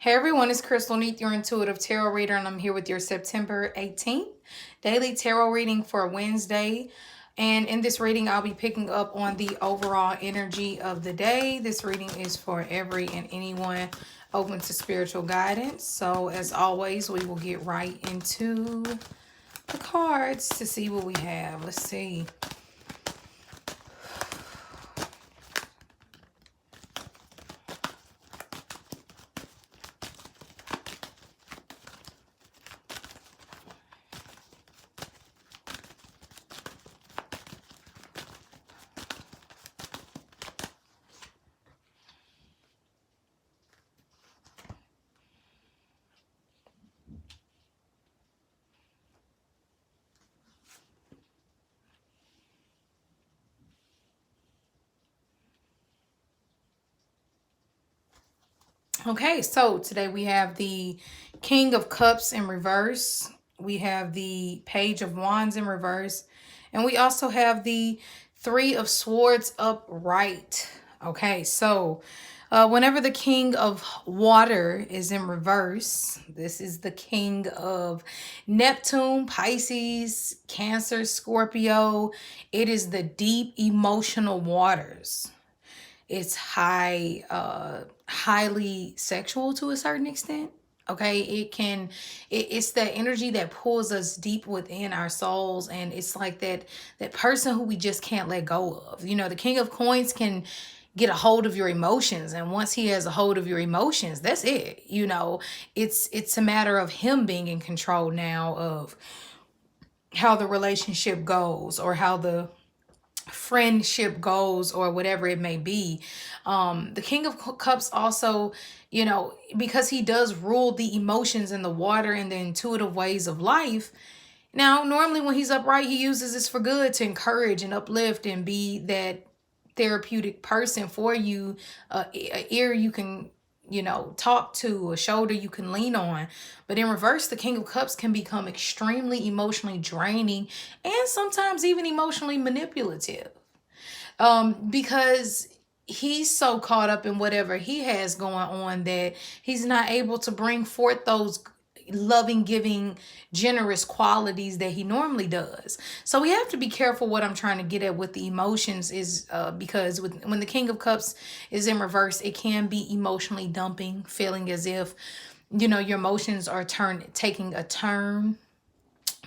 Hey everyone, it's Crystal Neath, your intuitive tarot reader, and I'm here with your September 18th daily tarot reading for Wednesday. And in this reading, I'll be picking up on the overall energy of the day. This reading is for every and anyone open to spiritual guidance. So as always, we will get right into the cards to see what we have. Let's see. Okay, so today we have the King of Cups in reverse. We have the Page of Wands in reverse. And we also have the Three of Swords upright. Okay, so whenever the King of Water is in reverse, this is the King of Neptune, Pisces, Cancer, Scorpio. It is the deep emotional waters. It's highly sexual to a certain extent. Okay, it's that energy that pulls us deep within our souls, and it's like that person who we just can't let go of. You know, the King of Coins can get a hold of your emotions, and once he has a hold of your emotions, that's it. You know, it's a matter of him being in control now of how the relationship goes, or how the friendship goes, or whatever it may be. The King of Cups also, you know, because he does rule the emotions and the water and the intuitive ways of life. Now, normally when he's upright, he uses this for good, to encourage and uplift and be that therapeutic person for you, a ear you can, you know, talk to, a shoulder you can lean on. But in reverse, the King of Cups can become extremely emotionally draining and sometimes even emotionally manipulative, because he's so caught up in whatever he has going on that he's not able to bring forth those loving, giving, generous qualities that he normally does. So we have to be careful. What I'm trying to get at with the emotions is because when the King of Cups is in reverse, it can be emotionally dumping, feeling as if, you know, your emotions are taking a turn.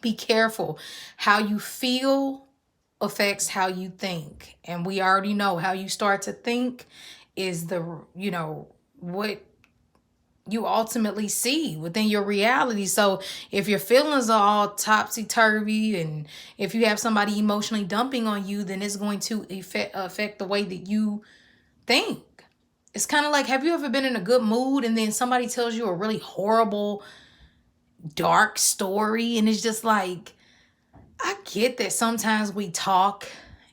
Be careful. How you feel affects how you think, and we already know how you start to think is the, you know, what you ultimately see within your reality. So if your feelings are all topsy-turvy, and if you have somebody emotionally dumping on you, then it's going to affect the way that you think. It's kind of like, have you ever been in a good mood and then somebody tells you a really horrible, dark story, and it's just like, I get that sometimes we talk,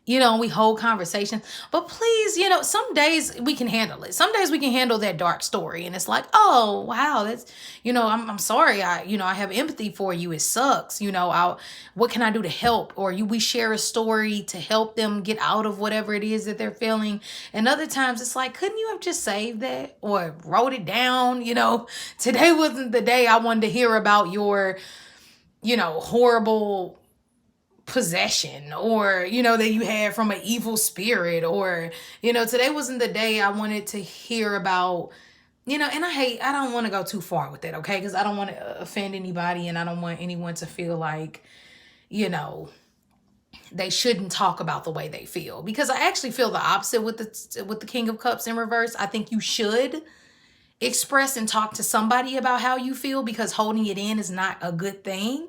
you know, we hold conversations, but please, you know, some days we can handle it. Some days we can handle that dark story, and it's like, oh, wow, that's, you know, I'm sorry. I have empathy for you. It sucks. You know, what can I do to help? Or we share a story to help them get out of whatever it is that they're feeling. And other times it's like, couldn't you have just saved that or wrote it down? You know, today wasn't the day I wanted to hear about your, you know, horrible possession, or, you know, that you had from an evil spirit, or, you know, today wasn't the day I wanted to hear about, you know. And I don't want to go too far with that, okay, because I don't want to offend anybody, and I don't want anyone to feel like, you know, they shouldn't talk about the way they feel, because I actually feel the opposite with the King of Cups in reverse. I think you should express and talk to somebody about how you feel, because holding it in is not a good thing.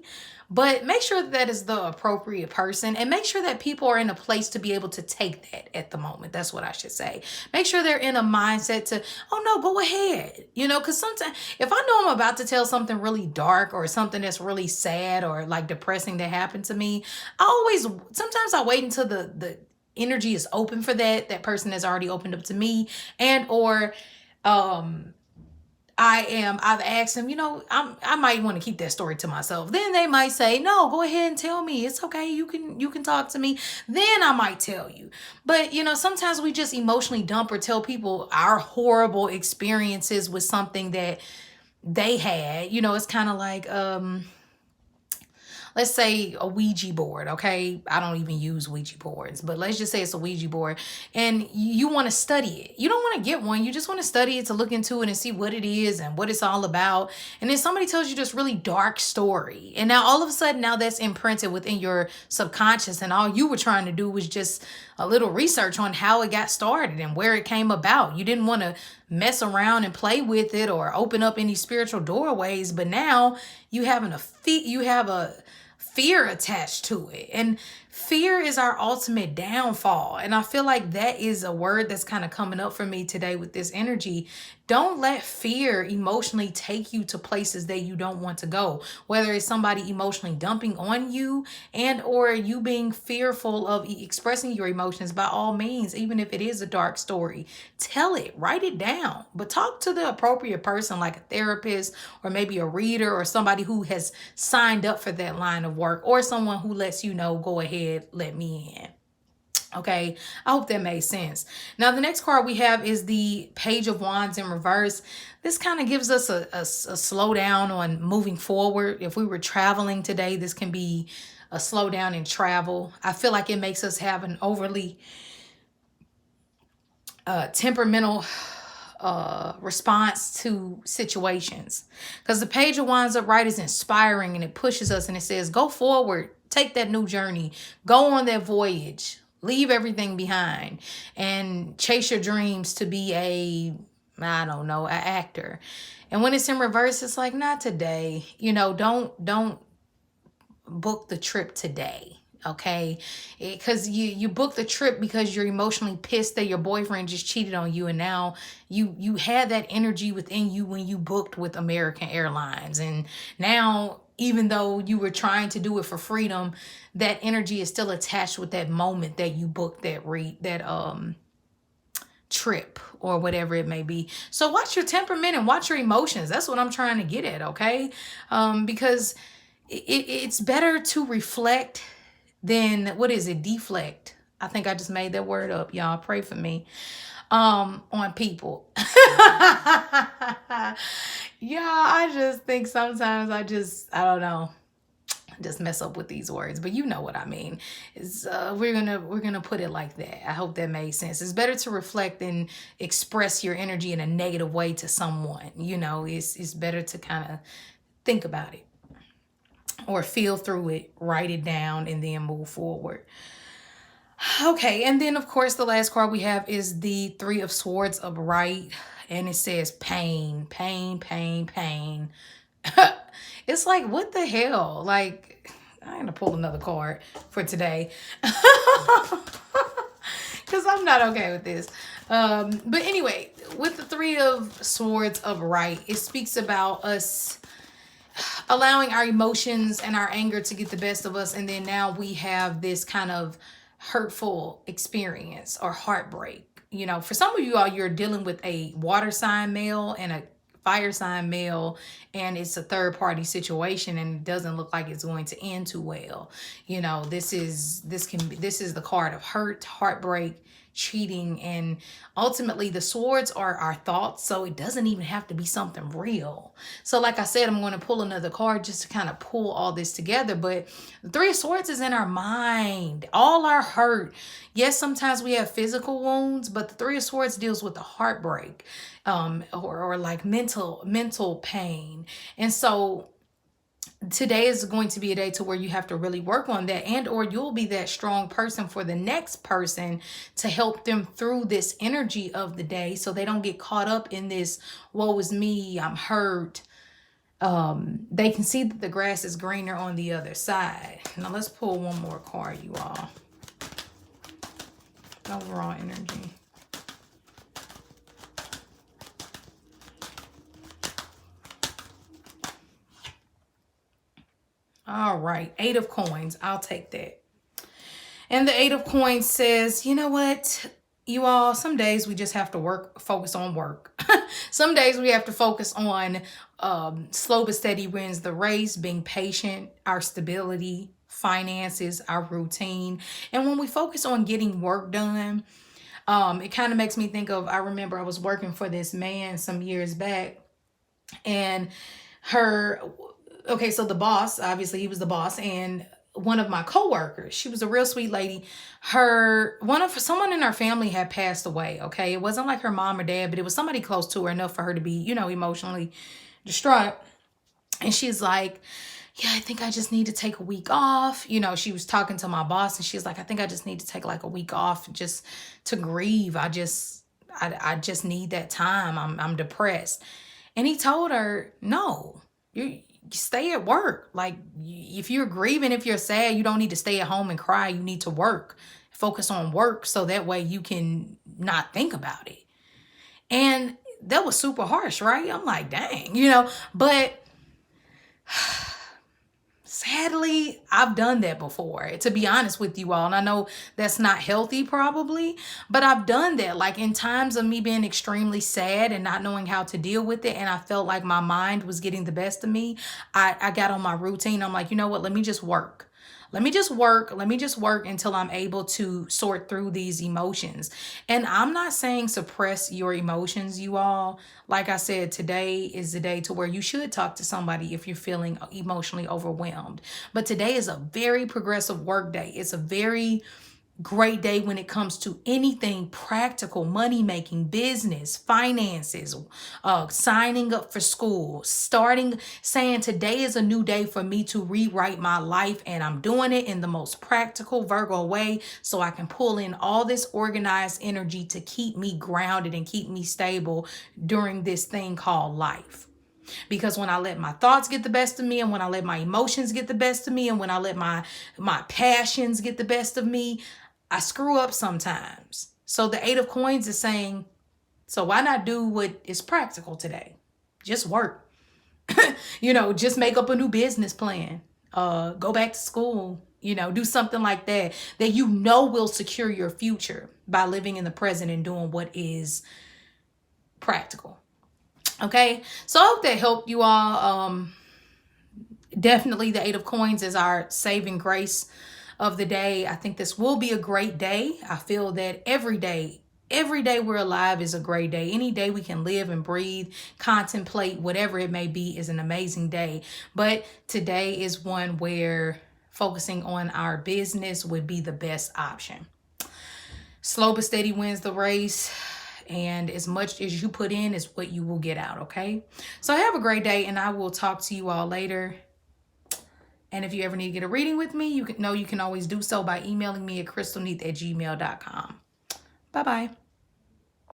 But make sure that is the appropriate person, and make sure that people are in a place to be able to take that at the moment. That's what I should say. Make sure they're in a mindset to, oh no, go ahead. You know, because sometimes if I know I'm about to tell something really dark, or something that's really sad or like depressing that happened to me, sometimes I wait until the energy is open for that person has already opened up to me, and or I've asked them, I might want to keep that story to myself. Then they might say, no, go ahead and tell me. It's okay. You can talk to me. Then I might tell you. But, sometimes we just emotionally dump or tell people our horrible experiences with something that they had. It's kind of like, let's say a Ouija board, okay? I don't even use Ouija boards, but let's just say it's a Ouija board and you want to study it. You don't want to get one. You just want to study it to look into it and see what it is and what it's all about. And then somebody tells you this really dark story. And now all of a sudden, now that's imprinted within your subconscious, and all you were trying to do was just a little research on how it got started and where it came about. You didn't want to mess around and play with it or open up any spiritual doorways, but now you have a fear attached to it. And fear is our ultimate downfall. And I feel like that is a word that's kind of coming up for me today with this energy. Don't let fear emotionally take you to places that you don't want to go, whether it's somebody emotionally dumping on you and or you being fearful of expressing your emotions. By all means, even if it is a dark story, tell it, write it down, but talk to the appropriate person, like a therapist or maybe a reader or somebody who has signed up for that line of work, or someone who lets you know, go ahead, let me in. Okay, I hope that made sense. Now, the next card we have is the Page of Wands in reverse. This kind of gives us a slowdown on moving forward. If we were traveling today, this can be a slowdown in travel. I feel like it makes us have an overly temperamental response to situations, because the Page of Wands upright is inspiring and it pushes us and it says, go forward, take that new journey, go on that voyage, leave everything behind and chase your dreams to be an actor. And when it's in reverse, it's like, not today. Don't book the trip today. Okay, because you booked the trip because you're emotionally pissed that your boyfriend just cheated on you, and now you had that energy within you when you booked with American Airlines, and now even though you were trying to do it for freedom, that energy is still attached with that moment that you booked that trip or whatever it may be. So watch your temperament and watch your emotions. That's what I'm trying to get at, okay? Because it's better to reflect than, deflect. I think I just made that word up. Y'all pray for me. On people. Yeah, I just think sometimes I don't know, just mess up with these words, but you know what I mean. Is we're gonna put it like that. I hope that made sense. It's better to reflect than express your energy in a negative way to someone. It's better to kind of think about it or feel through it, write it down, and then move forward. Okay, and then of course the last card we have is the Three of Swords upright, and it says pain, pain, pain, pain. It's like, what the hell? Like, I'm gonna pull another card for today because I'm not okay with this. But anyway, with the Three of Swords upright, it speaks about us allowing our emotions and our anger to get the best of us, and then now we have this kind of hurtful experience or heartbreak. For some of you all, you're dealing with a water sign male and a fire sign male, and it's a third party situation, and it doesn't look like it's going to end too well. This is the card of hurt, heartbreak, cheating, and ultimately the swords are our thoughts, so it doesn't even have to be something real. So like I said, I'm going to pull another card just to kind of pull all this together. But the Three of Swords is in our mind, all our hurt. Yes, sometimes we have physical wounds, but the Three of Swords deals with the heartbreak, or like mental pain. And so today is going to be a day to where you have to really work on that, and or you'll be that strong person for the next person to help them through this energy of the day, so they don't get caught up in this woe is me, I'm hurt. They can see that the grass is greener on the other side. Now let's pull one more card, you all. Overall energy. All right, Eight of Coins. I'll take that. And the Eight of Coins says, you know what? You all, some days we just have to focus on work. Some days we have to focus on slow but steady wins the race, being patient, our stability, finances, our routine. And when we focus on getting work done, it kind of makes me think of, I remember I was working for this man some years back, and her, okay, so the boss, obviously he was the boss, and one of my coworkers, she was a real sweet lady. Someone in her family had passed away. Okay, it wasn't like her mom or dad, but it was somebody close to her enough for her to be, emotionally distraught. And she's like, yeah, I think I just need to take a week off. She was talking to my boss, and she's like, I think I just need to take like a week off just to grieve. I just need that time. I'm depressed. And he told her, no, you stay at work. Like, if you're grieving, if you're sad, you don't need to stay at home and cry. You need to work. Focus on work so that way you can not think about it. And that was super harsh, right? I'm like, dang, but sadly, I've done that before, to be honest with you all. And I know that's not healthy probably, but I've done that. Like in times of me being extremely sad and not knowing how to deal with it, and I felt like my mind was getting the best of me, I got on my routine. I'm like, you know what? Let me just work. Let me just work. Let me just work until I'm able to sort through these emotions. And I'm not saying suppress your emotions, you all. Like I said, today is the day to where you should talk to somebody if you're feeling emotionally overwhelmed. But today is a very progressive work day. It's a very great day when it comes to anything practical, money making, business, finances, signing up for school, saying today is a new day for me to rewrite my life, and I'm doing it in the most practical Virgo way so I can pull in all this organized energy to keep me grounded and keep me stable during this thing called life. Because when I let my thoughts get the best of me, and when I let my emotions get the best of me, and when I let my passions get the best of me, I screw up sometimes. So the 8 of Coins is saying, so why not do what is practical today? Just work. Just make up a new business plan. Go back to school. Do something like that will secure your future by living in the present and doing what is practical. Okay, so I hope that helped you all. Definitely the 8 of Coins is our saving grace of the day. I think this will be a great day. I feel that every day we're alive is a great day. Any day we can live and breathe, contemplate, whatever it may be, is an amazing day. But today is one where focusing on our business would be the best option. Slow but steady wins the race. And as much as you put in is what you will get out, okay? So have a great day, and I will talk to you all later. And if you ever need to get a reading with me, you can always do so by emailing me at crystalneath@gmail.com. Bye-bye.